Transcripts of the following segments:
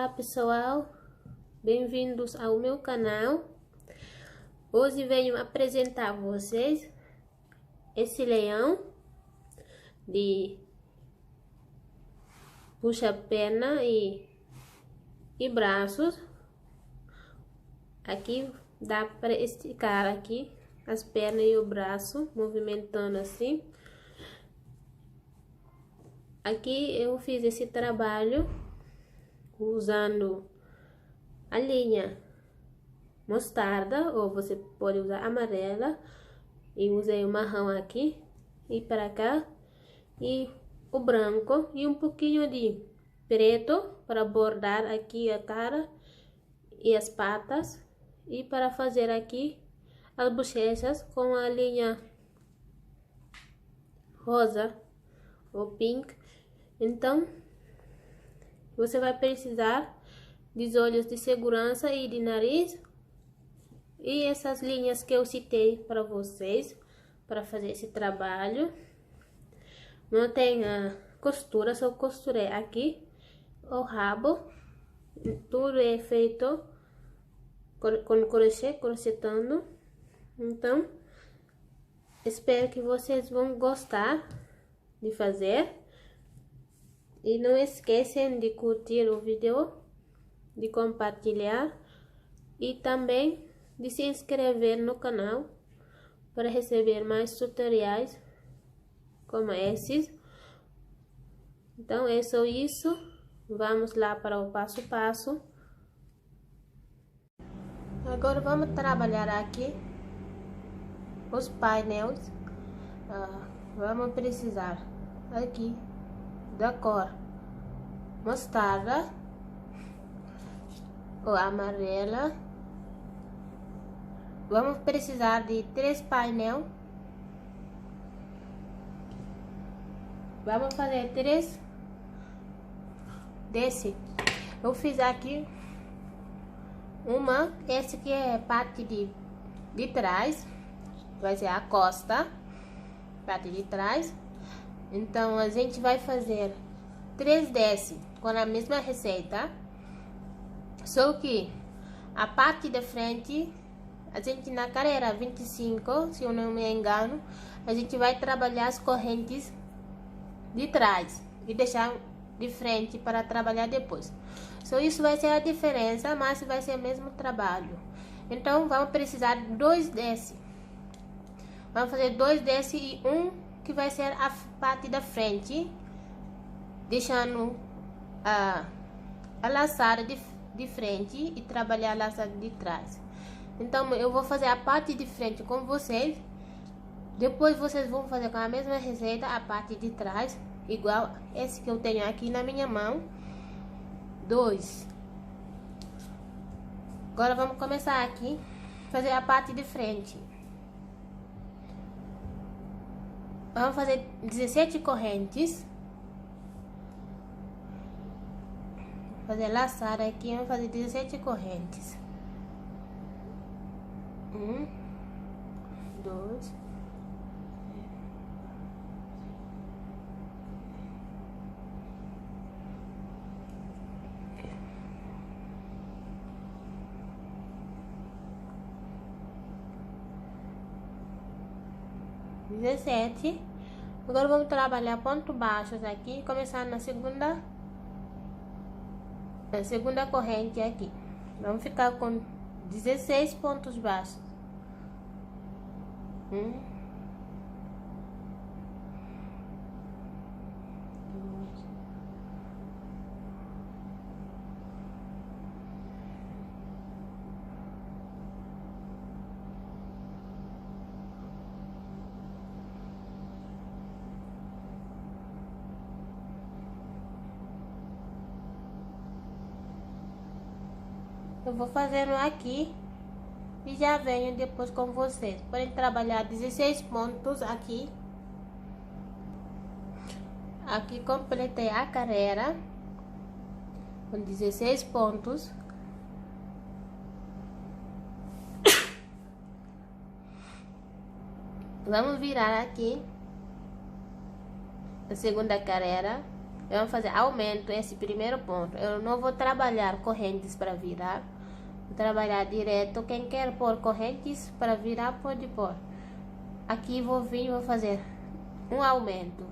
Olá pessoal, bem-vindos ao meu canal. Hoje venho apresentar a vocês esse leão de puxa-perna e braços. Aqui dá para esticar aqui as pernas e o braço, movimentando assim. Aqui eu fiz esse trabalho usando a linha mostarda, ou você pode usar amarela, e usei o marrom aqui e para cá, e o branco e um pouquinho de preto para bordar aqui a cara e as patas, e para fazer aqui as bochechas com a linha rosa ou pink. Então você vai precisar dos olhos de segurança e de nariz, e essas linhas que eu citei para vocês para fazer esse trabalho. Não tem a costura, só costurei aqui o rabo. Tudo é feito com crochê, crochetando. Então espero que vocês vão gostar de fazer, e não esqueçam de curtir o vídeo, de compartilhar e também de se inscrever no canal para receber mais tutoriais como esses. Então é só isso, vamos lá para o passo a passo. Agora vamos trabalhar aqui os painéis. Vamos precisar aqui da cor mostarda ou amarela. Vamos precisar de 3 painéis. Vamos fazer 3 desse. Eu fiz aqui esse aqui é parte de trás, vai ser a costa, parte de trás. Então a gente vai fazer 3 desse com a mesma receita, só que a parte da frente, a gente na carreira 25, se eu não me engano, a gente vai trabalhar as correntes de trás e deixar de frente para trabalhar depois. Só isso vai ser a diferença, mas vai ser o mesmo trabalho. Então vamos precisar de 2 desse. Vamos fazer 2 desse e um que vai ser a parte da frente, deixando a laçada de frente e trabalhar a laçada de trás. Então eu vou fazer a parte de frente com vocês, depois vocês vão fazer com a mesma receita a parte de trás, igual esse que eu tenho aqui na minha mão. 2. Agora vamos começar aqui fazer a parte de frente. Vamos fazer 17 correntes. Fazer laçada aqui, vamos fazer 17 correntes. 1, 2, 17. Agora vamos trabalhar ponto baixos aqui, começar na segunda corrente aqui. Vamos ficar com 16 pontos baixos. 1, 2, eu vou fazendo aqui e já venho depois com vocês. Podem trabalhar 16 pontos aqui. Aqui completei a carreira com 16 pontos. Vamos virar aqui a segunda carreira Vamos fazer aumento esse primeiro ponto. Eu não vou trabalhar correntes para virar. Vou trabalhar direto. Quem quer pôr correntes para virar, pode pôr. Aqui vou vir e vou fazer um aumento.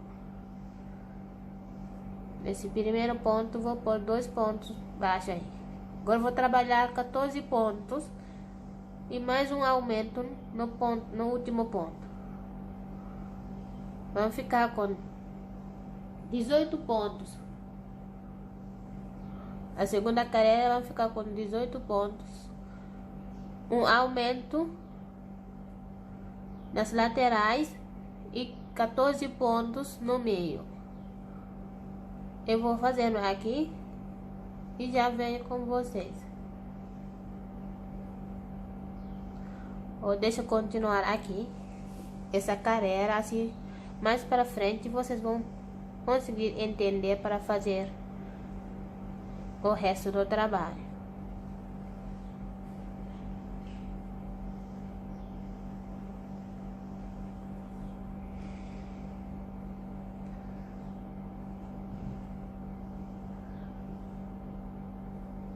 Nesse primeiro ponto, vou pôr 2 pontos baixos aí. Agora vou trabalhar 14 pontos. E mais um aumento no último ponto. Vamos ficar com 18 pontos. A segunda carreira vai ficar com 18 pontos. Um aumento nas laterais e 14 pontos no meio. Eu vou fazendo aqui e já venho com vocês. Ou deixa eu continuar aqui essa carreira, assim mais para frente vocês vão conseguir entender para fazer o resto do trabalho.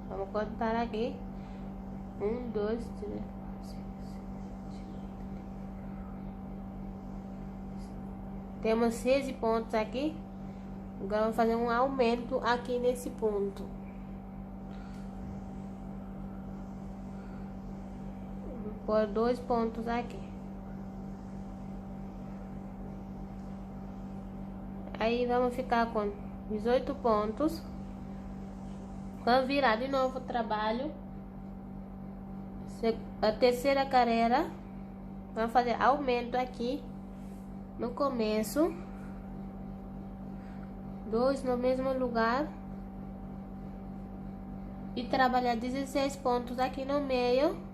Vamos contar aqui. 1, 2, 3, 4, 5, 6, 7. Temos 16 pontos aqui. Agora vamos fazer um aumento aqui nesse ponto. Vou pôr 2 pontos aqui. Aí vamos ficar com 18 pontos. Vamos virar de novo o trabalho. A terceira carreira. Vamos fazer aumento aqui no começo. 2 no mesmo lugar. E trabalhar 16 pontos aqui no meio.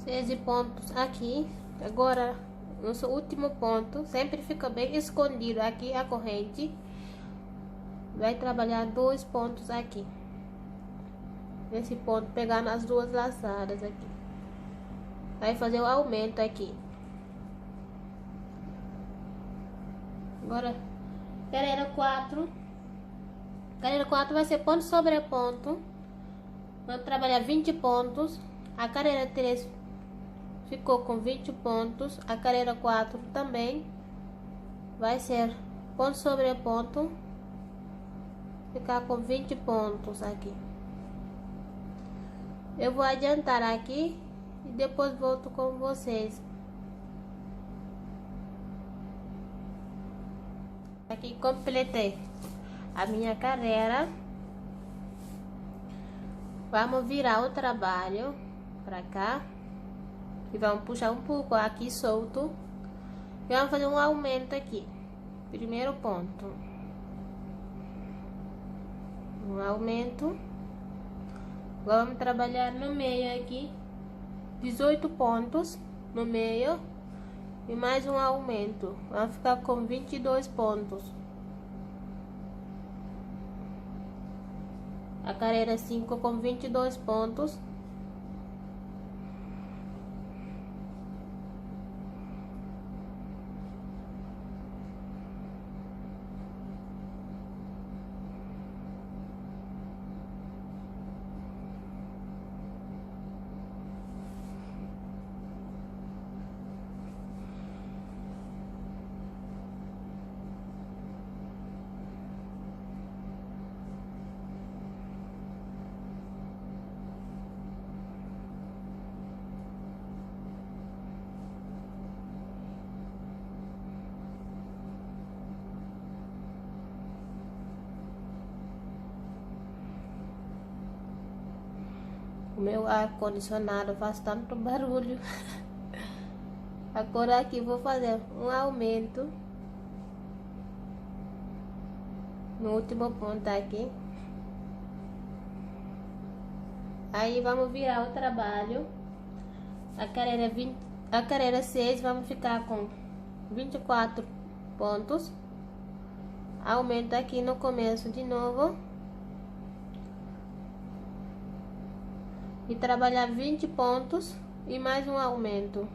Esse pontos aqui. Agora nosso último ponto sempre fica bem escondido aqui a corrente. Vai trabalhar 2 pontos aqui nesse ponto, pegando as 2 laçadas aqui. Vai fazer o aumento aqui. Agora carreira 4. Carreira 4 vai ser ponto sobre ponto. Vamos trabalhar 20 pontos. A carreira 3 ficou com 20 pontos. A carreira 4 também vai ser ponto sobre ponto. Ficar com 20 pontos aqui. Eu vou adiantar aqui e depois volto com vocês. Aqui completei a minha carreira. Vamos virar o trabalho para cá. E vamos puxar um pouco aqui solto. E vamos fazer um aumento aqui. Primeiro ponto. Um aumento. Vamos trabalhar no meio aqui. 18 pontos no meio. E mais um aumento. Vamos ficar com 22 pontos. A carreira 5 com 22 pontos. O meu ar-condicionado faz tanto barulho. Agora aqui vou fazer um aumento no último ponto aqui. Aí vamos virar o trabalho. A carreira 6 vamos ficar com 24 pontos. Aumento aqui no começo de novo. E trabalhar 20 pontos e mais um aumento.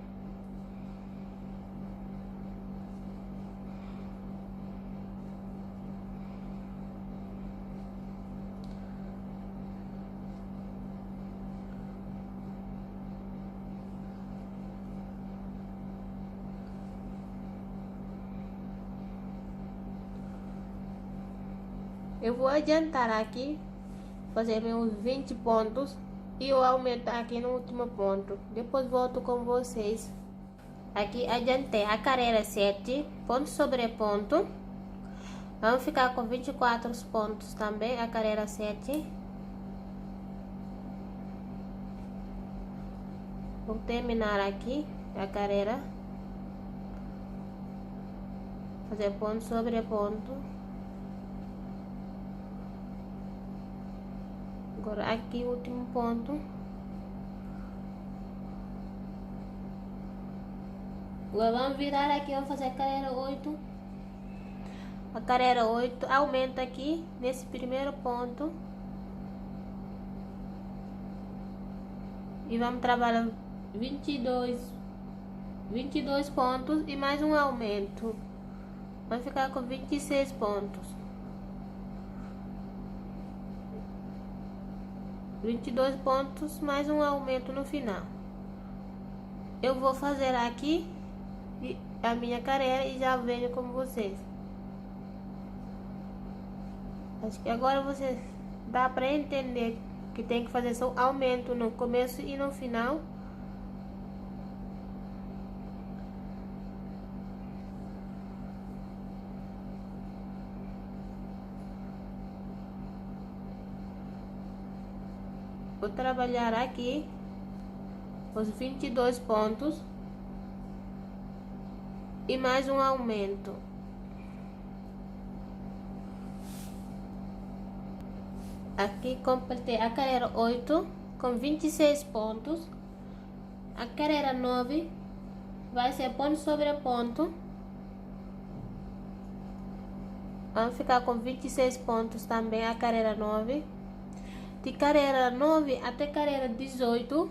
Eu vou adiantar aqui, fazer meus 20 pontos e eu aumentar aqui no último ponto. Depois volto com vocês. Aqui adiantei a carreira 7, ponto sobre ponto. Vamos ficar com 24 pontos também, a carreira 7. Vou terminar aqui a carreira. Fazer ponto sobre ponto. Agora aqui o último ponto. Agora vamos virar aqui, vamos fazer a carreira 8. A carreira 8 aumenta aqui nesse primeiro ponto. E vamos trabalhar 22 pontos e mais um aumento. Vai ficar com 26 pontos. 22 pontos, mais um aumento no final. Eu vou fazer aqui a minha carreira e já venho com vocês. Acho que agora você dá para entender que tem que fazer só aumento no começo e no final. Vou trabalhar aqui os 22 pontos e mais um aumento. Aqui completei a carreira 8 com 26 pontos. A carreira 9 vai ser ponto sobre ponto. Vamos ficar com 26 pontos também a carreira 9. De carreira 9 até carreira 18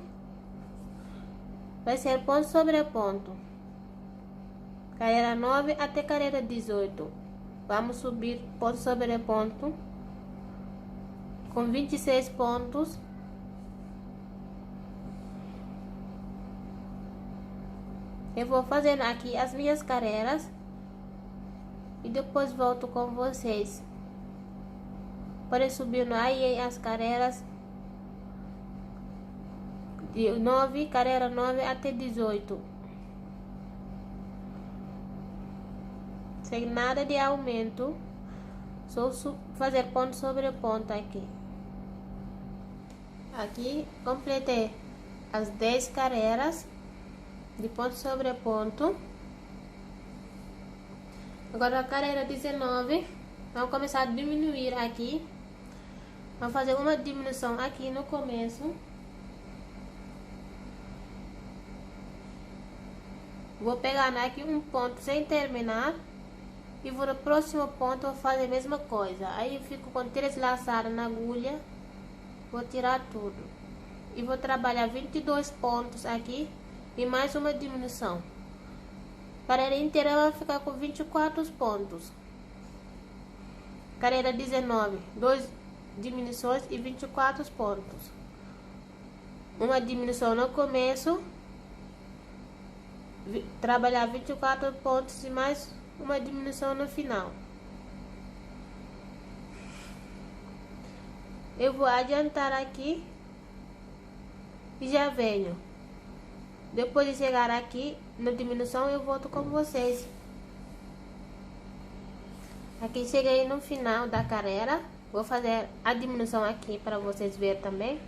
vai ser ponto sobre ponto. Carreira 9 até carreira 18 vamos subir ponto sobre ponto com 26 pontos. Eu vou fazendo aqui as minhas carreiras e depois volto com vocês. Para subir aí as carreiras de 9, carreira 9 até 18. Sem nada de aumento. Só fazer ponto sobre ponto aqui. Aqui completei as 10 carreiras de ponto sobre ponto. Agora a carreira 19. Vamos começar a diminuir aqui. Vamos fazer uma diminuição aqui no começo. Vou pegar aqui um ponto sem terminar. E vou no próximo ponto, vou fazer a mesma coisa. Aí eu fico com 3 laçadas na agulha. Vou tirar tudo. E vou trabalhar 22 pontos aqui. E mais uma diminuição. A carreira inteira vai ficar com 24 pontos. Carreira 19, 2 diminuições e 24 pontos. Uma diminuição no começo, trabalhar 24 pontos e mais uma diminuição no final. Eu vou adiantar aqui e já venho. Depois de chegar aqui na diminuição, eu volto com vocês. Aqui cheguei no final da carreira. Vou fazer a diminuição aqui para vocês verem também.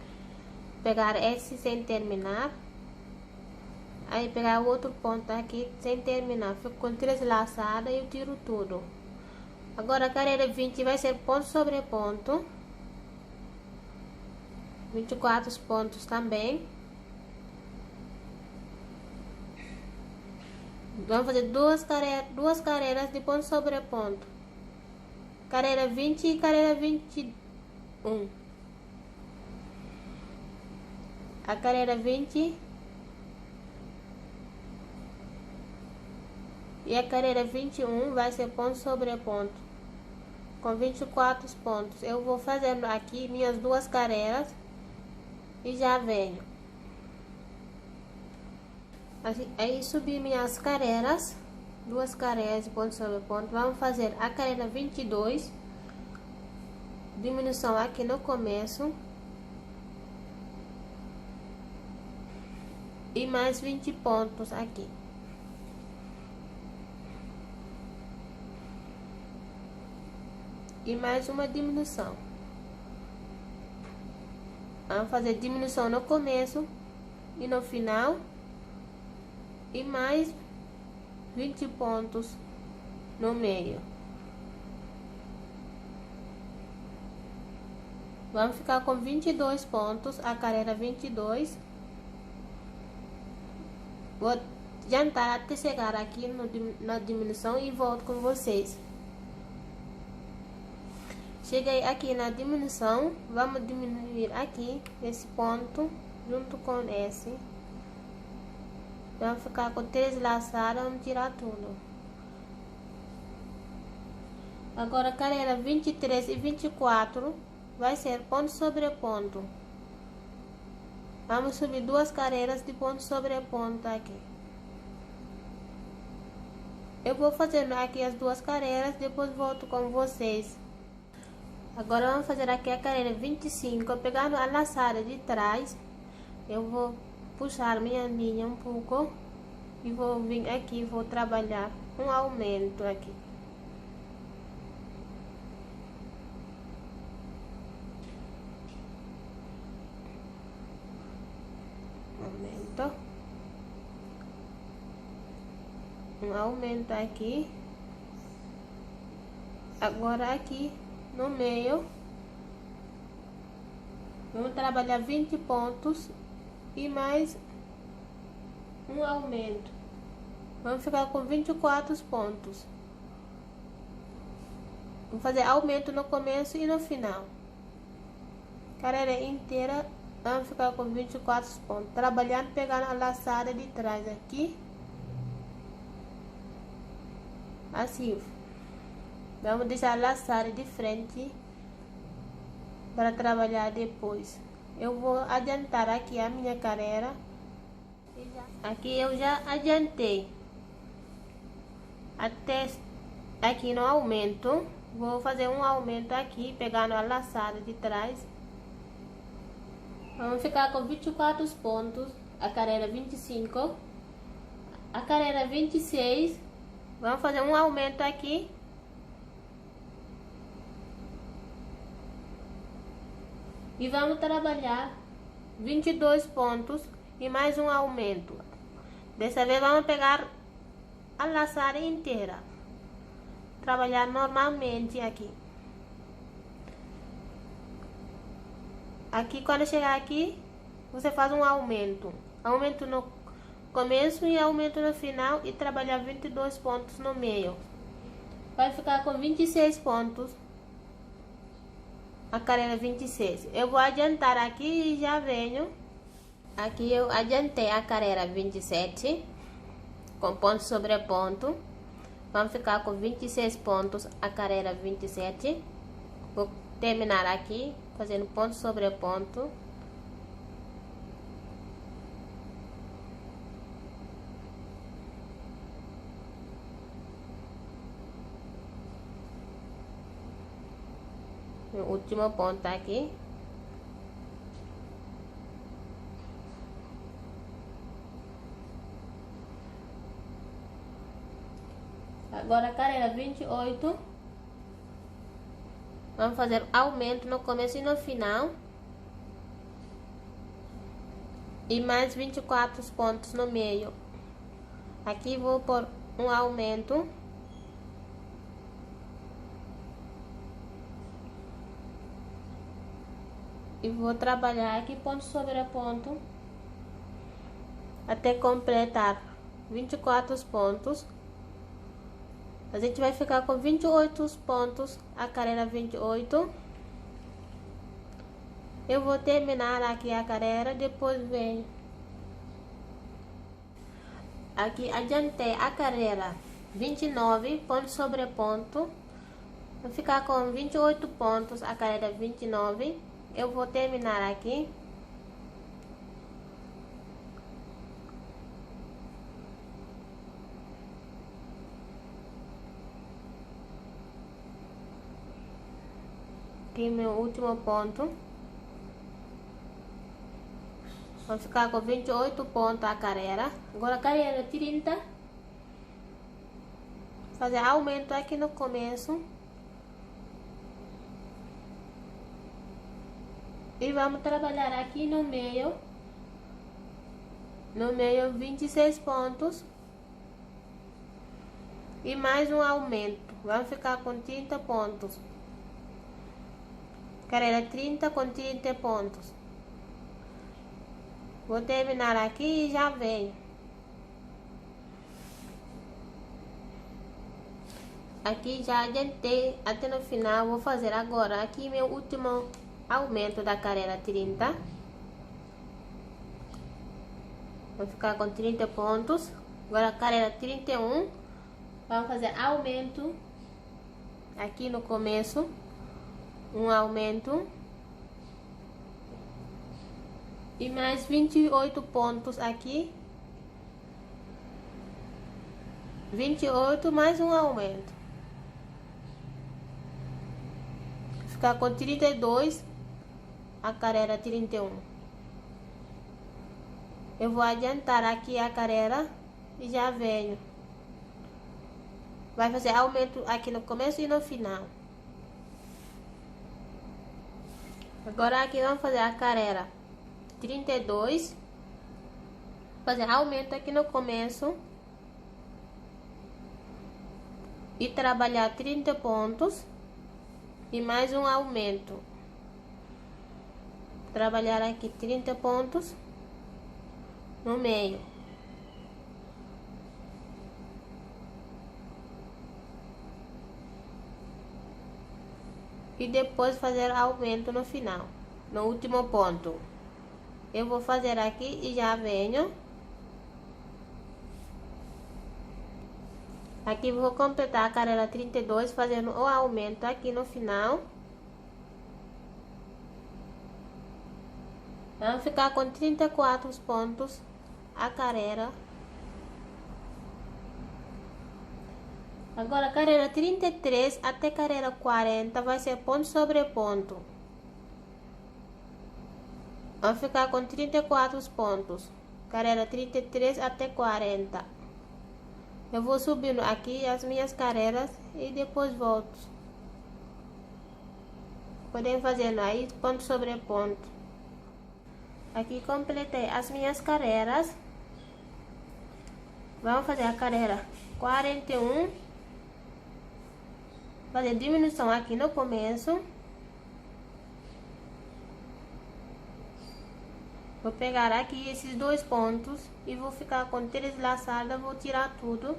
pegar esse sem terminar. Aí pegar o outro ponto aqui sem terminar. Fico com 3 laçadas e eu tiro tudo. Agora a carreira 20 vai ser ponto sobre ponto. 24 pontos também. Vamos fazer duas carreiras de ponto sobre ponto. Carreira 20 e carreira 21. A carreira 20 e a carreira 21 vai ser ponto sobre ponto, com 24 pontos. Eu vou fazendo aqui minhas 2 carreiras e já venho. Aí subi minhas carreiras, 2 carreiras de ponto sobre ponto. Vamos fazer a carreira 22, diminuição aqui no começo, e mais 20 pontos aqui. E mais uma diminuição. Vamos fazer diminuição no começo e no final. E mais 20 pontos no meio. Vamos ficar com 22 pontos, a carreira 22. Vou adiantar até chegar aqui na diminuição e volto com vocês. Cheguei aqui na diminuição, vamos diminuir aqui esse ponto junto com esse. Vamos ficar com 3 laçadas, vamos tirar tudo. Agora carreira 23 e 24 vai ser ponto sobre ponto. Vamos subir 2 carreiras de ponto sobre ponto aqui. Eu vou fazendo aqui as 2 carreiras, depois volto com vocês. Agora vamos fazer aqui a carreira 25, pegando a laçada de trás, eu vou puxar minha linha um pouco e vou vir aqui, vou trabalhar um aumento aqui. Aumento. Um aumento aqui. Agora aqui no meio, vamos trabalhar 20 pontos e mais um aumento. Vamos ficar com 24 pontos. Vou fazer aumento no começo e no final. Carreira inteira, vamos ficar com 24 pontos. Trabalhando, pegando a laçada de trás aqui. Assim. Vamos deixar a laçada de frente para trabalhar depois. Eu vou adiantar aqui a minha carreira. Aqui eu já adiantei até aqui no aumento. Vou fazer um aumento aqui, pegando a laçada de trás. Vamos ficar com 24 pontos. A carreira 25. A carreira 26. Vamos fazer um aumento aqui. E vamos trabalhar 22 pontos e mais um aumento. Dessa vez vamos pegar a laçada inteira. Trabalhar normalmente aqui. Aqui, quando chegar aqui, você faz um aumento. Aumento no começo e aumento no final e trabalhar 22 pontos no meio. Vai ficar com 26 pontos. A carreira 26. Eu vou adiantar aqui e já venho. Aqui eu adiantei a carreira 27 com ponto sobre ponto. Vamos ficar com 26 pontos a carreira 27. Vou terminar aqui fazendo ponto sobre ponto. O último ponto aqui. Agora a carreira 28. Vamos fazer aumento no começo e no final. e mais 24 pontos no meio. Aqui vou pôr um aumento. E vou trabalhar aqui ponto sobre ponto até completar 24 pontos. A gente vai ficar com 28 pontos, a carreira 28. Eu vou terminar aqui a carreira, depois venho. Aqui adiantei a carreira 29 ponto sobre ponto. Vou ficar com 28 pontos, a carreira 29. Eu vou terminar aqui. Aqui meu último ponto. Vou ficar com 28 pontos a carreira. Agora a carreira 30. Fazer aumento aqui no começo. E vamos trabalhar aqui no meio. No meio 26 pontos. E mais um aumento. Vamos ficar com 30 pontos. Carreira 30 com 30 pontos. Vou terminar aqui e já venho. Aqui já adiantei até no final. Vou fazer agora aqui meu último aumento da carreira 30. Vou ficar com 30 pontos. Agora a carreira 31. Vamos fazer aumento aqui no começo. Um aumento. E mais 28 pontos aqui. 28 mais um aumento. Ficar com 32. A carreira 31. Eu vou adiantar aqui a carreira e já venho. Vai fazer aumento aqui no começo e no final. Agora aqui vamos fazer a carreira 32. Fazer aumento aqui no começo. E trabalhar 30 pontos. E mais um aumento. Trabalhar aqui 30 pontos no meio. E depois fazer aumento no final, no último ponto. Eu vou fazer aqui e já venho. Aqui vou completar a carreira 32 fazendo o aumento aqui no final. Vamos ficar com 34 pontos a carreira. Agora a carreira 33 até carreira 40 vai ser ponto sobre ponto. Vamos ficar com 34 pontos. Carreira 33 até 40. Eu vou subindo aqui as minhas carreiras e depois volto. Podem fazer aí ponto sobre ponto. Aqui completei as minhas carreiras. Vamos fazer a carreira 41. Fazer diminuição aqui no começo. Vou pegar aqui esses dois pontos e vou ficar com 3 laçadas. Vou tirar tudo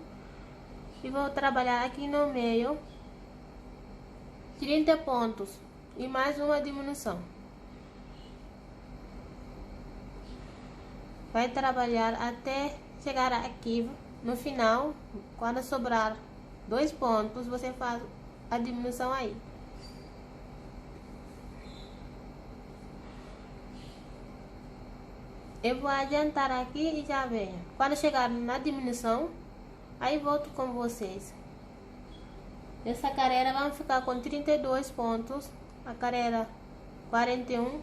e vou trabalhar aqui no meio 30 pontos e mais uma diminuição. Vai trabalhar até chegar aqui no final. Quando sobrar 2 pontos, você faz a diminuição aí. Eu vou adiantar aqui e já venho. Quando chegar na diminuição, aí volto com vocês. Essa carreira vamos ficar com 32 pontos. A carreira 41.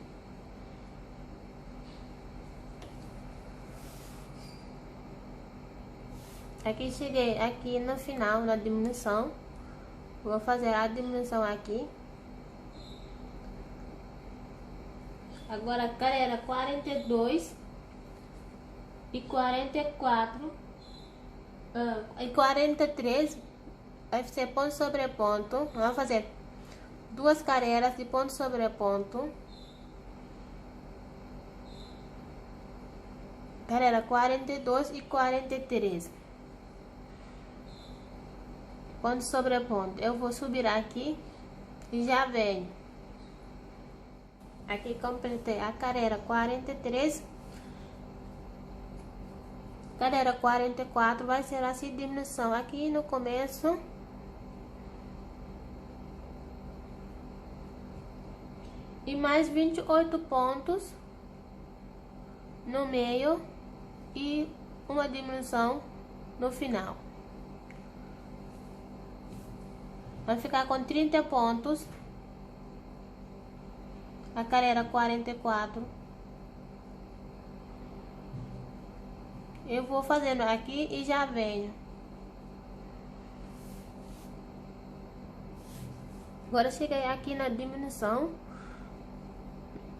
Aqui cheguei aqui no final, na diminuição. Vou fazer a diminuição aqui. Agora a carreira 42. e 44 e 43 vai ser ponto sobre ponto. Vamos fazer duas carreiras de ponto sobre ponto. Carreira 42 e 43. Ponto sobre ponto. Eu vou subir aqui e já venho. Aqui completei a carreira 43. Carreira 44 vai ser assim diminuição aqui no começo. E mais 28 pontos no meio e uma diminuição no final. Vai ficar com 30 pontos a carreira 44. Eu vou fazendo aqui e já venho. Agora cheguei aqui na diminuição,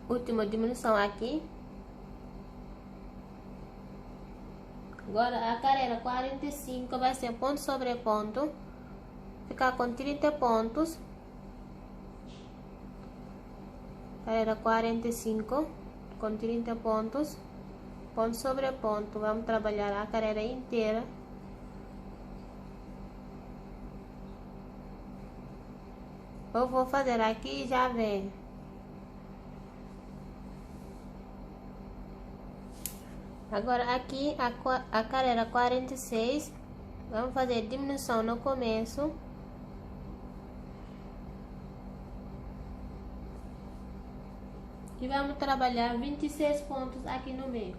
última diminuição aqui. Agora a carreira 45 vai ser ponto sobre ponto, ficar com 30 pontos. Carreira 45 com 30 pontos, ponto sobre ponto. Vamos trabalhar a carreira inteira. Eu vou fazer aqui e já venho. Agora aqui a carreira 46, vamos fazer diminuição no começo. E vamos trabalhar 26 pontos aqui no meio.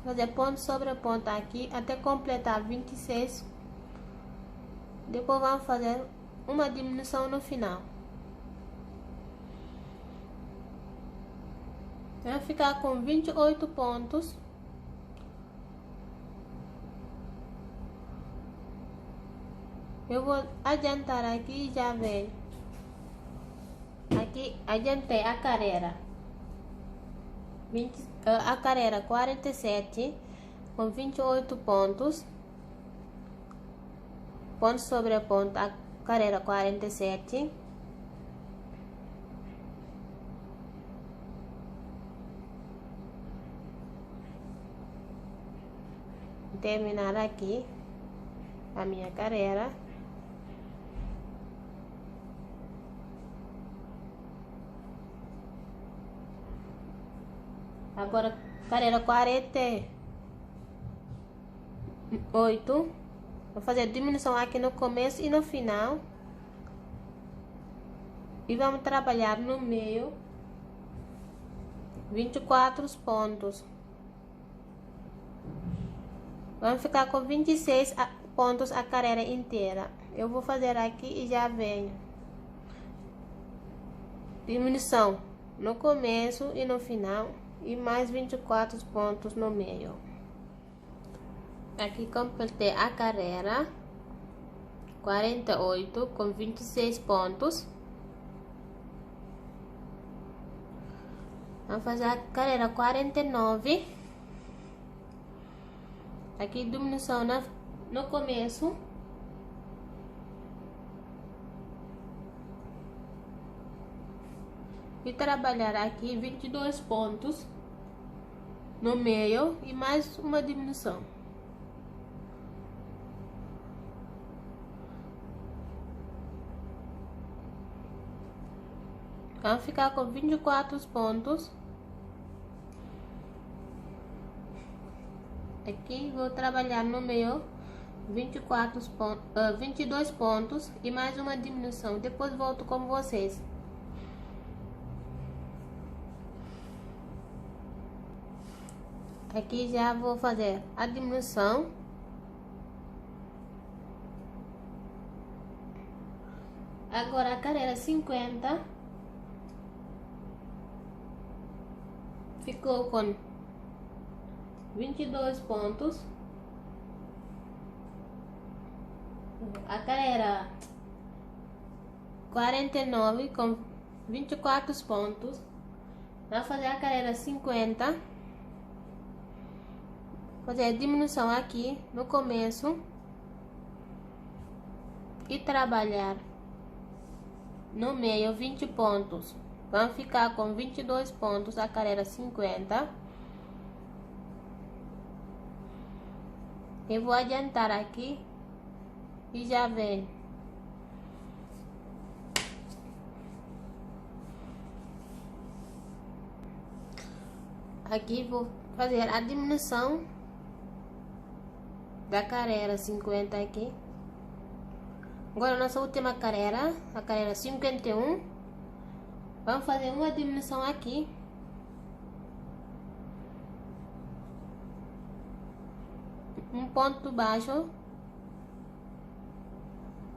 Fazer ponto sobre ponto aqui até completar 26. Depois vamos fazer uma diminuição no final. Vai ficar com 28 pontos. Eu vou adiantar aqui e já venho. Aqui adiantei a carreira a carreira 47 com 28 pontos, ponto sobre ponto, a carreira 47. Terminar aqui a minha carreira. Agora carreira 48. Vou fazer diminuição aqui no começo e no final. E vamos trabalhar no meio 24 pontos. Vamos ficar com 26 pontos a carreira inteira. Eu vou fazer aqui e já venho. Diminuição no começo e no final. E mais 24 pontos no meio. Aqui completei a carreira 48 com 26 pontos. Vamos fazer a carreira 49. Aqui diminuição no começo. E trabalhar aqui 22 pontos no meio e mais uma diminuição. Vamos ficar com 24 pontos. Aqui vou trabalhar no meio 22 pontos e mais uma diminuição. Depois volto com vocês. Aqui já vou fazer a diminuição. Agora a carreira 50 ficou com 22 pontos. A carreira 49 com 24 pontos. Vamos fazer a carreira 50. fazer a diminuição aqui no começo e trabalhar no meio 20 pontos. Vamos ficar com 22 pontos a carreira 50. Eu vou adiantar aqui e já vem. Aqui vou fazer a diminuição da carreira 50 aqui. Agora nossa última carreira, a carreira 51. Vamos fazer uma diminuição aqui. Um ponto baixo.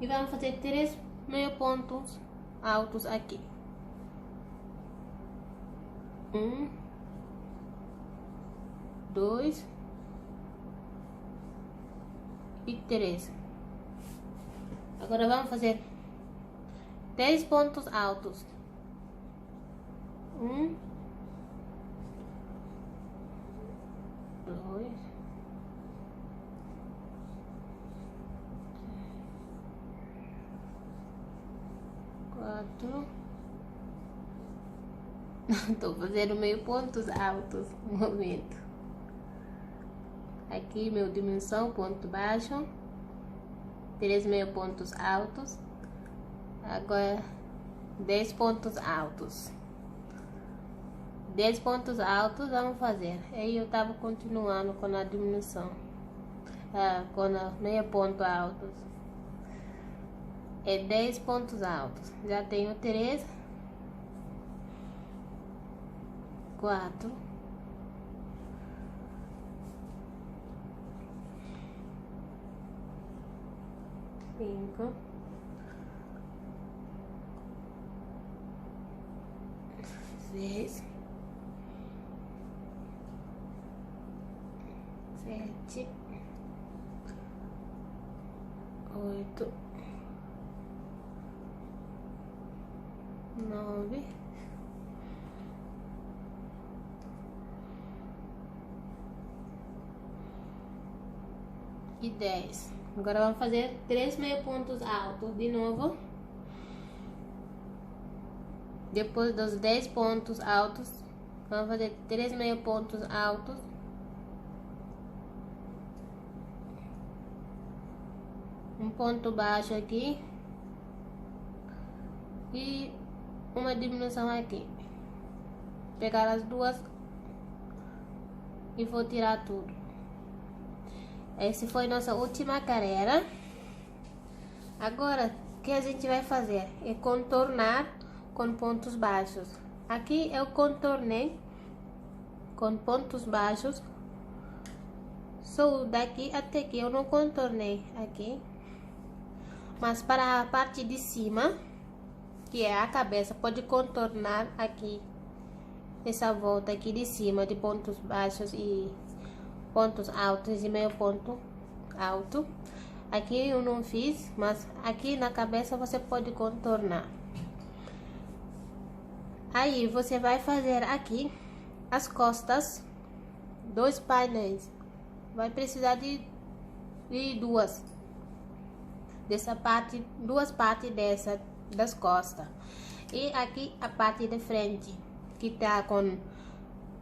E vamos fazer 3 meio pontos altos aqui. 1, 2 e 3. Agora vamos fazer 10 pontos altos. 1, 2, 4. Tô fazendo meio pontos altos no momento. Aqui meu dimensão, ponto baixo, 3 meio pontos altos. Agora 10 pontos altos. 10 pontos altos vamos fazer. Aí eu tava continuando com a diminuição, com a meio ponto altos. É 10 pontos altos. Já tenho 3, 4, 5, 6, 7, 8, 9, 10. Agora vamos fazer 3 meio pontos altos de novo. Depois dos 10 pontos altos, vamos fazer 3 meio pontos altos. Um ponto baixo aqui. E uma diminuição aqui. Pegar as duas e vou tirar tudo. Essa foi nossa última carreira. Agora, o que a gente vai fazer? É contornar com pontos baixos. Aqui eu contornei com pontos baixos. Só daqui até aqui eu não contornei aqui. Mas para a parte de cima, que é a cabeça, pode contornar aqui. Essa volta aqui de cima de pontos baixos e pontos altos e meio ponto alto. Aqui eu não fiz, mas aqui na cabeça você pode contornar. Aí você vai fazer aqui as costas, 2 painéis. Vai precisar de duas dessa parte, 2 partes dessa das costas. E aqui a parte de frente, que tá com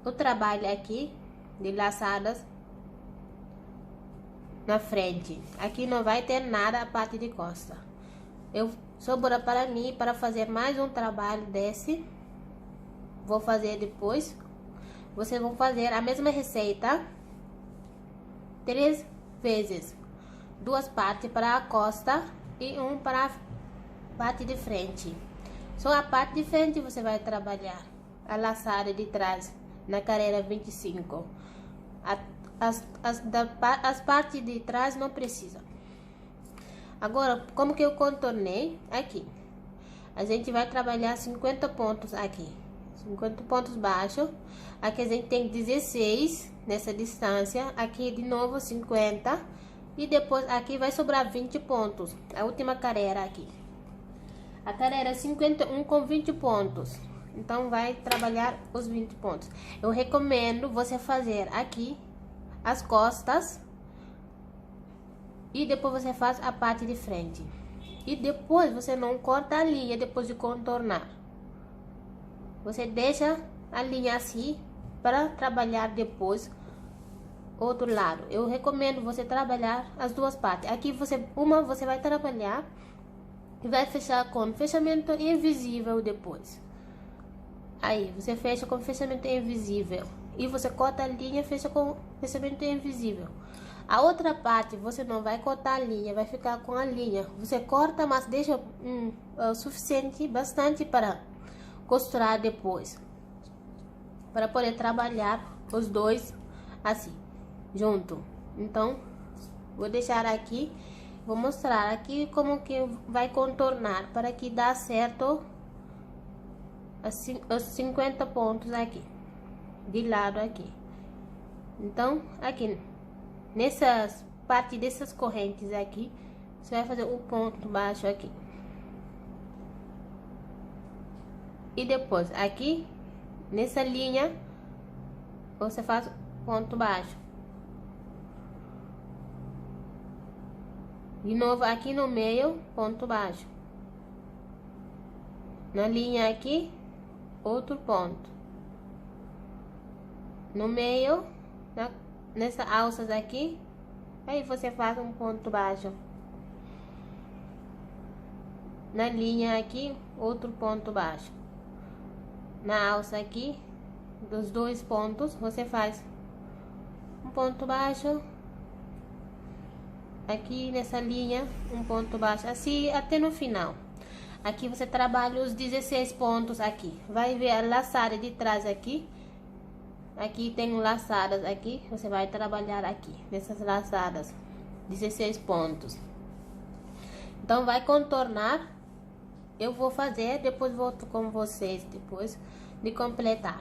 o trabalho aqui de laçadas na frente. Aqui não vai ter nada a parte de costa. Eu sobrou para mim para fazer mais um trabalho desse. Vou fazer depois. Vocês vão fazer a mesma receita 3 vezes. 2 partes para a costa e 1 para a parte de frente. Só a parte de frente você vai trabalhar a laçada de trás na carreira 25. As partes de trás não precisa. Agora, como que eu contornei aqui? A gente vai trabalhar 50 pontos aqui. 50 pontos baixos. Aqui a gente tem 16 nessa distância. Aqui de novo 50. E depois aqui vai sobrar 20 pontos. A última carreira aqui. A carreira 51 com 20 pontos. Então vai trabalhar os 20 pontos. Eu recomendo você fazer aqui as costas e depois você faz a parte de frente. E depois você não corta a linha depois de contornar. Você deixa a linha assim para trabalhar depois outro lado. Eu recomendo você trabalhar as duas partes. Aqui você vai trabalhar e vai fechar com fechamento invisível depois. Aí você fecha com fechamento invisível e você corta a linha e fecha com fechamento invisível. A outra parte você não vai cortar a linha, vai ficar com a linha. Você corta, mas deixa o suficiente, bastante para costurar depois, para poder trabalhar os dois assim junto. Então vou deixar aqui, vou mostrar aqui como que vai contornar para que dá certo assim os 50 pontos aqui de lado aqui. Então aqui nessas parte dessas correntes aqui você vai fazer o ponto baixo aqui e depois aqui nessa linha você faz ponto baixo de novo aqui no meio, ponto baixo na linha aqui, outro ponto no meio, nessa alças aqui, aí você faz um ponto baixo na linha aqui, outro ponto baixo na alça aqui, dos dois pontos você faz um ponto baixo aqui nessa linha, um ponto baixo assim até no final. Aqui você trabalha os 16 pontos aqui, vai ver a laçada de trás aqui. Aqui tem laçadas aqui, você vai trabalhar aqui nessas laçadas 16 pontos. Então vai contornar. Eu vou fazer, depois volto com vocês depois de completar.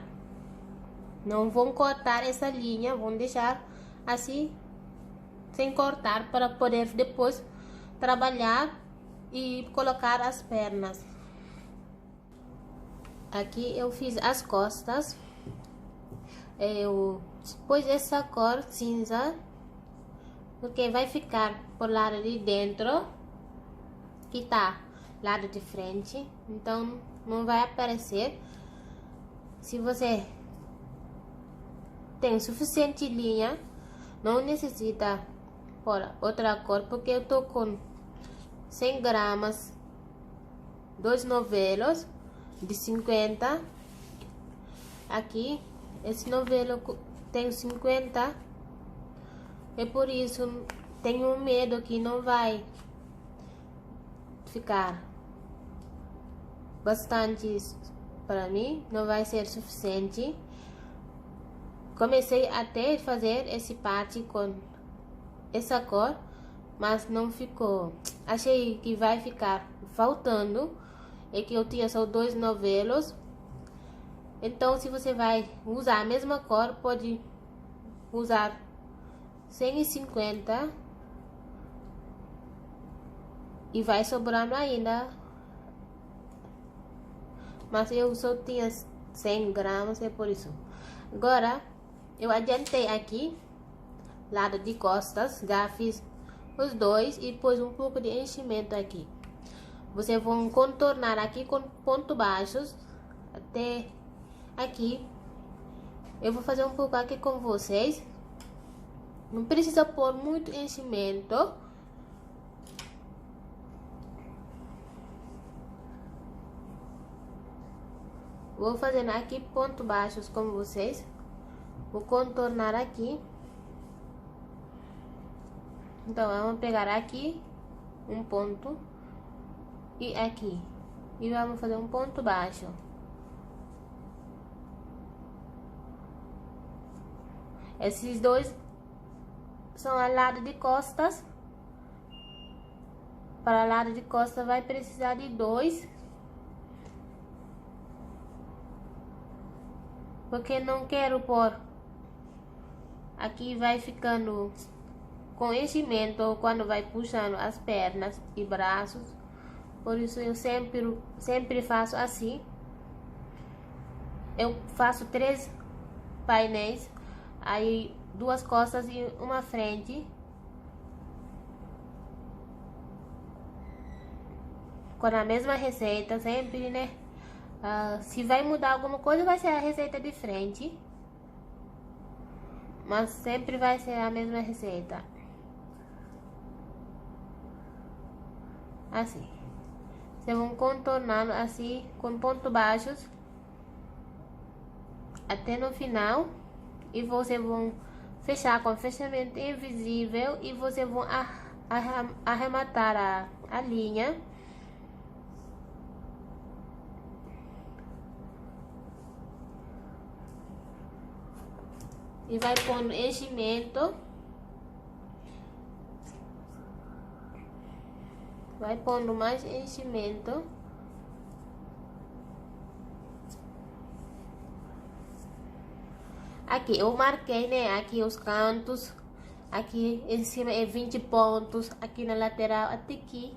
Não vão cortar essa linha, vão deixar assim sem cortar para poder depois trabalhar e colocar as pernas. Aqui eu fiz as costas. Eu pus essa cor cinza porque vai ficar por lado de dentro que tá lado de frente, então não vai aparecer. Se você tem suficiente linha, não necessita por outra cor, porque eu tô com 100 gramas, 2 novelos de 50 aqui. Esse novelo tem 50, é por isso tenho medo que não vai ficar bastante para mim, não vai ser suficiente. Comecei até a fazer esse parte com essa cor, mas não ficou. Achei que vai ficar faltando, é que eu tinha só 2 novelos. Então, se você vai usar a mesma cor, pode usar 150 e vai sobrando ainda. Mas eu só tinha 100 gramas, é por isso. Agora, eu adiantei aqui, lado de costas, já fiz os dois e pus um pouco de enchimento aqui. Vocês vão contornar aqui com pontos baixos até aqui. Eu vou fazer um pouco aqui com vocês. Não precisa pôr muito enchimento. Vou fazendo aqui pontos baixos com vocês. Vou contornar aqui. Então vamos pegar aqui um ponto e aqui, e vamos fazer um ponto baixo. Esses dois são ao lado de costas. Para o lado de costas vai precisar de 2, porque não quero pôr aqui, vai ficando com enchimento quando vai puxando as pernas e braços. Por isso eu sempre faço assim. Eu faço 3 painéis Aí 2 costas e uma frente. Com a mesma receita sempre, né? Se vai mudar alguma coisa, vai ser a receita de frente. Mas sempre vai ser a mesma receita. Assim. Vocês vão contornando assim, com pontos baixos. Até no final. E vocês vão fechar com fechamento invisível. E vocês vão arrematar a linha. E vai pondo enchimento. Vai pondo mais enchimento. Aqui eu marquei, né? Aqui os cantos. Aqui em cima é 20 pontos. Aqui na lateral até aqui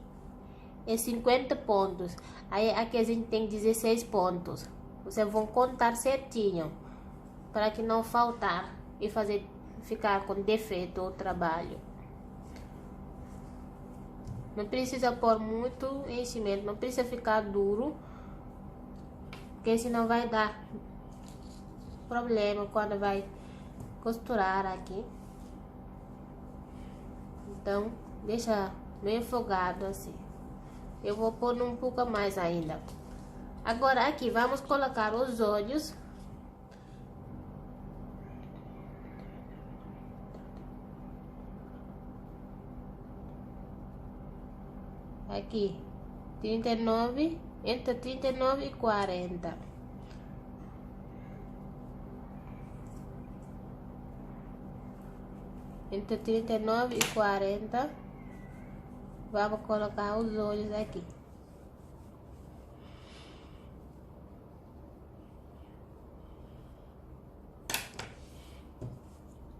é 50 pontos. Aí aqui a gente tem 16 pontos. Vocês vão contar certinho. Para que não faltar e ficar com defeito o trabalho. Não precisa pôr muito enchimento, não precisa ficar duro, porque senão vai dar problema quando vai costurar aqui. Então, deixa meio folgado assim. Eu vou pôr um pouco mais ainda. Agora aqui, vamos colocar os olhos. Aqui, 39, entre 39 e 40. Entre 39 e 40. Vamos colocar os olhos aqui.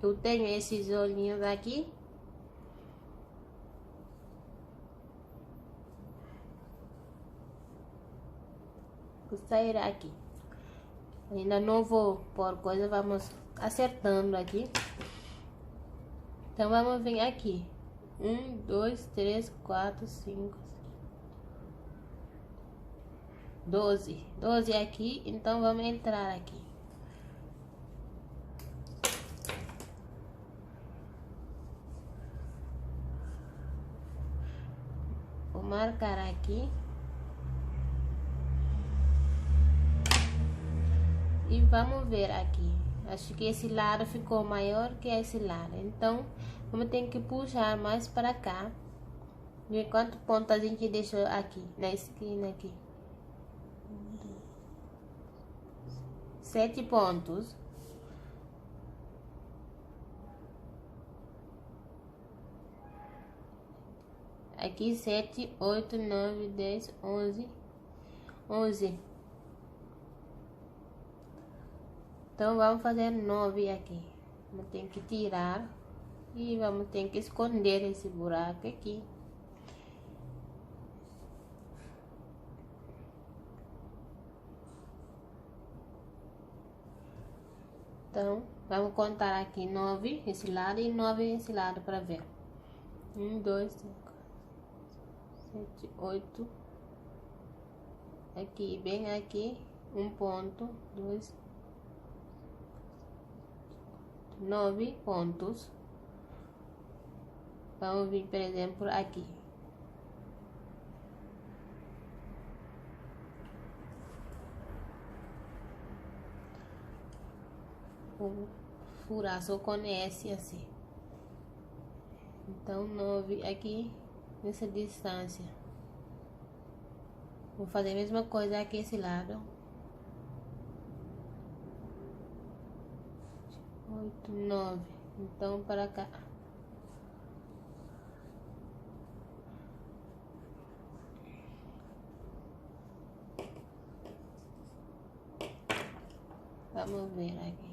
Eu tenho esses olhinhos aqui. Vou sair aqui. Ainda não vou pôr coisa, vamos acertando aqui. Então vamos vir aqui. 1, 2, 3, 4, 5, 12. 12 aqui, então vamos entrar aqui. Vou marcar aqui. E vamos ver aqui. Acho que esse lado ficou maior que esse lado. Então, vamos ter que puxar mais para cá. Ver quanto ponto a gente deixou aqui, na esquina aqui. 7 pontos. Aqui 7, 8, 9, 10, 11. 11. Então, vamos fazer 9 aqui. Vamos ter que tirar. E vamos ter que esconder esse buraco aqui. Então, vamos contar aqui 9 esse lado e 9 esse lado para ver. 1, 2, 3, 4, 7, 8. Aqui, bem aqui, um ponto, 2, 9 pontos. Vamos vir, por exemplo, aqui. Vou furar só com S assim. Então, 9 aqui, nessa distância. Vou fazer a mesma coisa aqui esse lado. 8, 9. Então, para cá. Vamos ver aqui.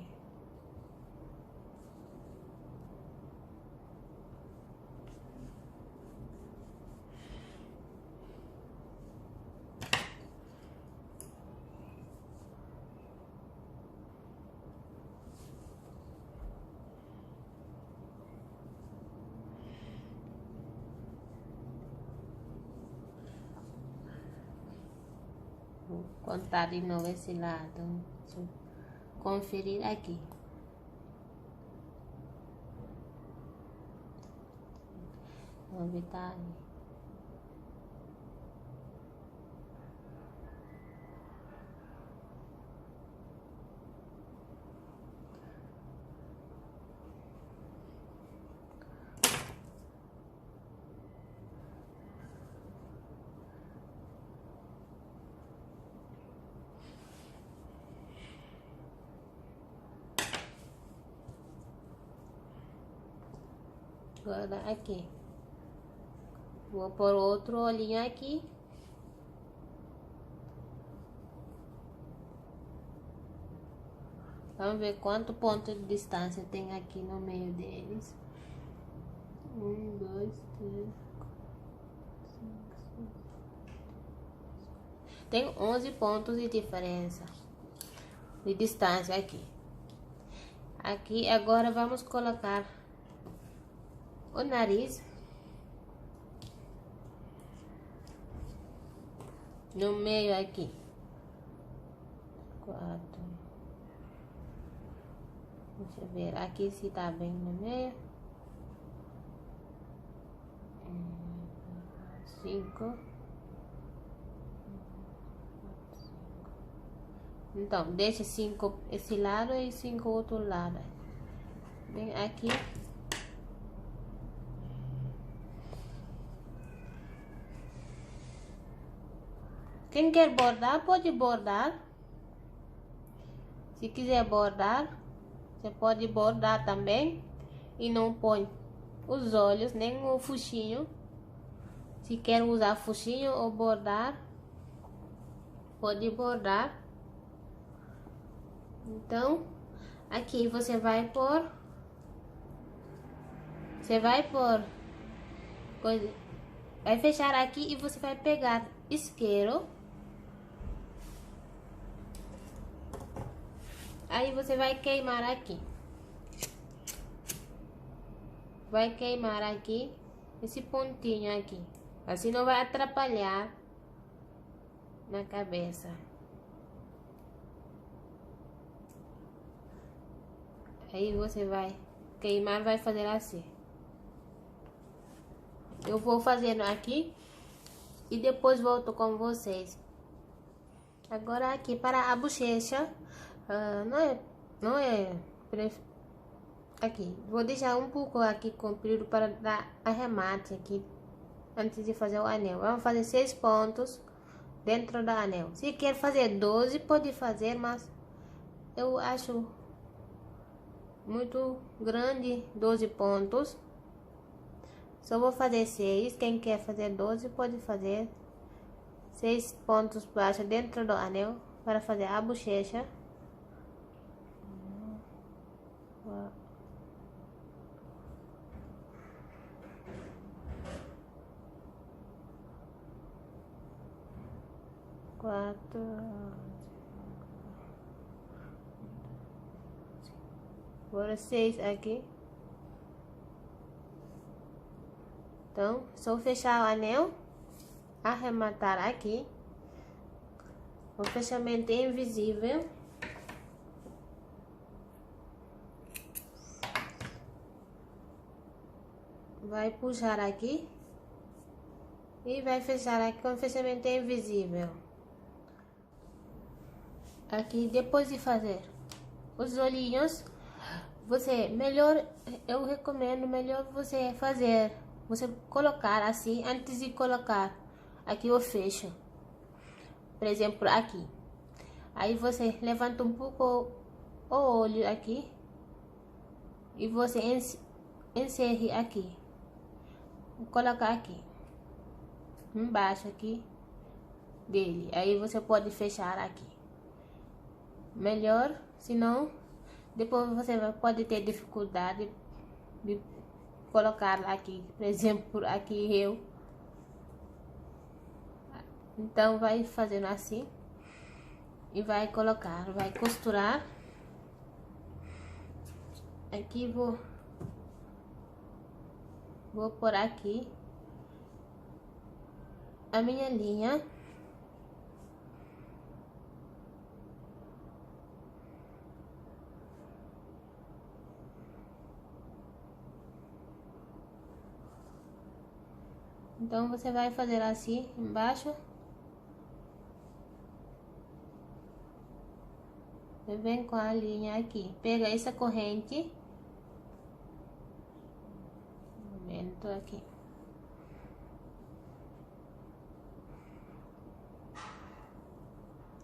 Contar de novo esse lado. Deixa eu conferir aqui. Vamos ver, tá ali. Agora aqui. Vou pôr outro olhinho aqui. Vamos ver quanto ponto de distância tem aqui no meio deles. 1, 2, 3, 4, 5, 6. Tem 11 pontos de diferença de distância aqui. Aqui agora vamos colocar o nariz no meio aqui. 4. Deixa eu ver aqui se tá bem no meio. 5. Então, deixa 5 esse lado e 5 outro lado. Bem aqui. Quem quer bordar, pode bordar. Se quiser bordar, você pode bordar também. E não põe os olhos, nem o focinho. Se quer usar focinho ou bordar, pode bordar. Então, aqui você vai pôr. Você vai pôr coisa. Vai fechar aqui e você vai pegar isqueiro. Aí você vai queimar aqui. Vai queimar aqui esse pontinho aqui. Assim não vai atrapalhar na cabeça. Aí você vai queimar, vai fazer assim. Eu vou fazendo aqui e depois volto com vocês. Agora aqui para a bochecha. Não é aqui, vou deixar um pouco aqui comprido para dar arremate aqui antes de fazer o anel. Vamos fazer 6 pontos dentro do anel. Se quer fazer 12 pode fazer, mas eu acho muito grande 12 pontos. Só vou fazer 6. Quem quer fazer 12 pode fazer 6 pontos baixos dentro do anel para fazer a bochecha. 4. Agora 6 aqui. Então, só fechar o anel, arrematar aqui. O fechamento é invisível. Vai puxar aqui e vai fechar aqui com o fechamento invisível. Aqui, depois de fazer os olhinhos, eu recomendo melhor você colocar assim antes de colocar aqui o fecho. Por exemplo, aqui. Aí você levanta um pouco o olho aqui e você encerre aqui. Vou colocar aqui embaixo aqui dele. Aí você pode fechar aqui. Melhor, senão depois você pode ter dificuldade de colocar aqui. Por exemplo, aqui eu. Então vai fazendo assim e vai colocar, vai costurar. Aqui vou pôr aqui a minha linha. Então, você vai fazer assim, embaixo. Você vem com a linha aqui. Pega essa corrente. Um momento aqui.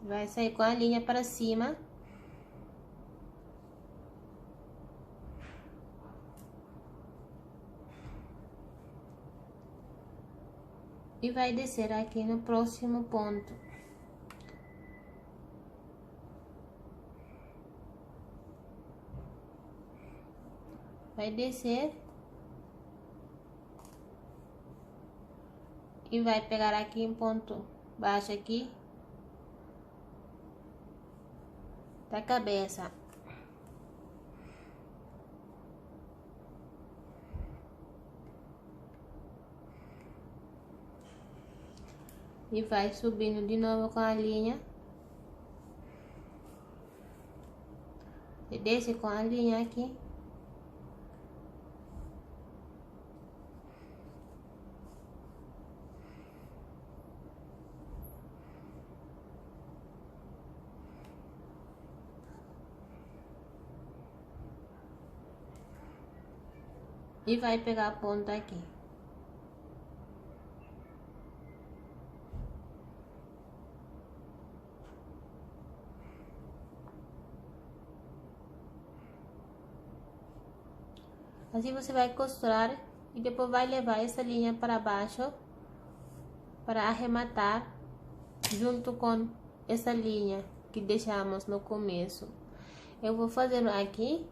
Vai sair com a linha para cima. E vai descer aqui no próximo ponto. Vai descer. E vai pegar aqui em ponto baixo aqui. Da cabeça. E vai subindo de novo com a linha. E desce com a linha aqui. E vai pegar a ponta aqui. Assim você vai costurar e depois vai levar essa linha para baixo para arrematar junto com essa linha que deixamos no começo. Eu vou fazer aqui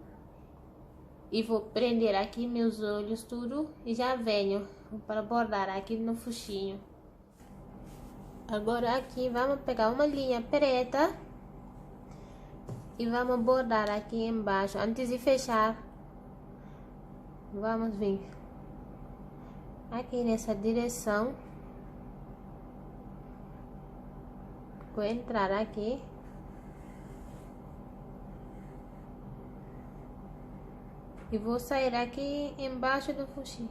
e vou prender aqui meus olhos tudo e já venho para bordar aqui no focinho. Agora aqui vamos pegar uma linha preta e vamos bordar aqui embaixo antes de fechar. Vamos vir aqui nessa direção. Vou entrar aqui. E vou sair aqui embaixo do focinho.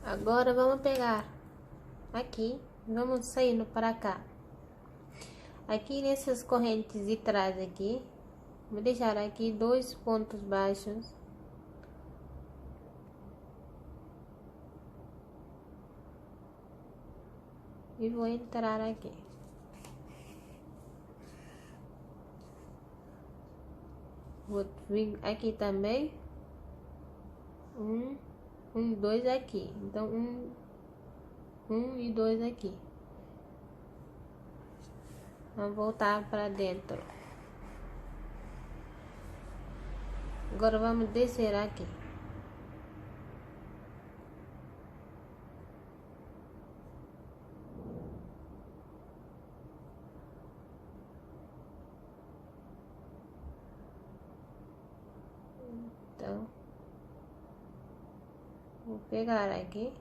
Agora vamos pegar aqui, vamos saindo para cá. Aqui nessas correntes de trás aqui, vou deixar aqui 2 pontos baixos. E vou entrar aqui. Vou vir aqui também. 2 aqui. Então, 1 e 2 aqui. Vamos voltar para dentro. Agora vamos descer aqui. Então, vou pegar aqui.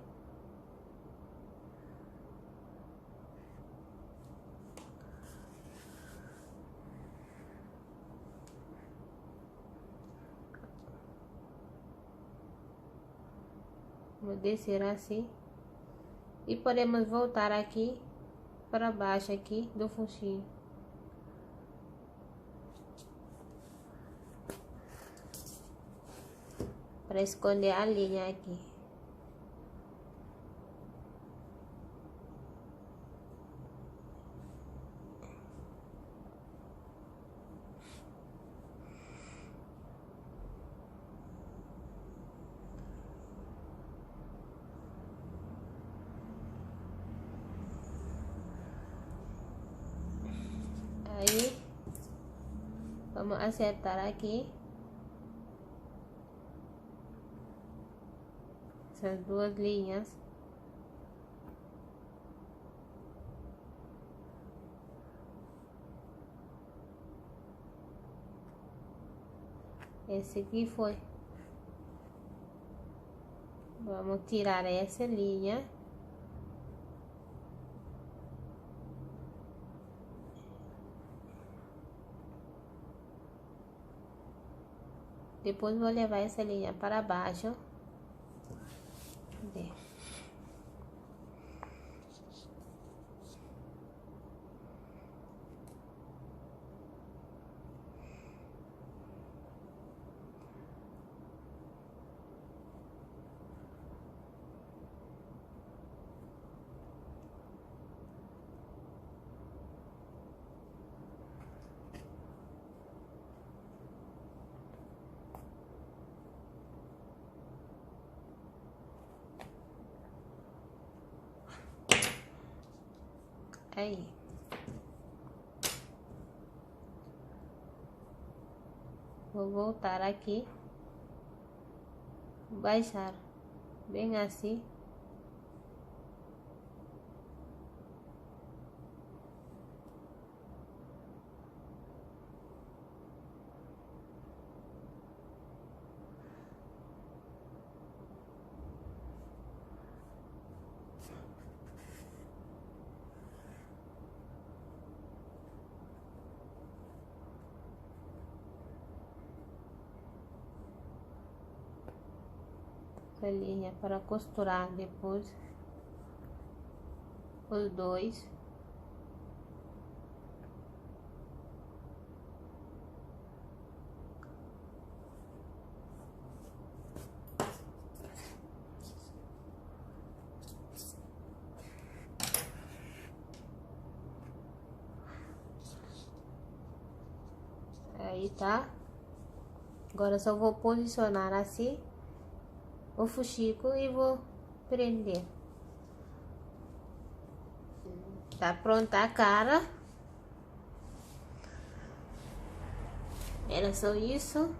Vou descer assim. E podemos voltar aqui para baixo aqui do focinho. Para esconder a linha aqui. Aí, vamos acertar aqui. Essas 2 linhas. Esse aqui foi. Vamos tirar essa linha. Depois vou levar essa linha para baixo. Cadê? Aí. Vou voltar aqui. Baixar bem assim. Essa linha para costurar depois os dois. Aí tá. Agora só vou posicionar assim o fuxico e vou prender. Tá pronta a cara. Era só isso.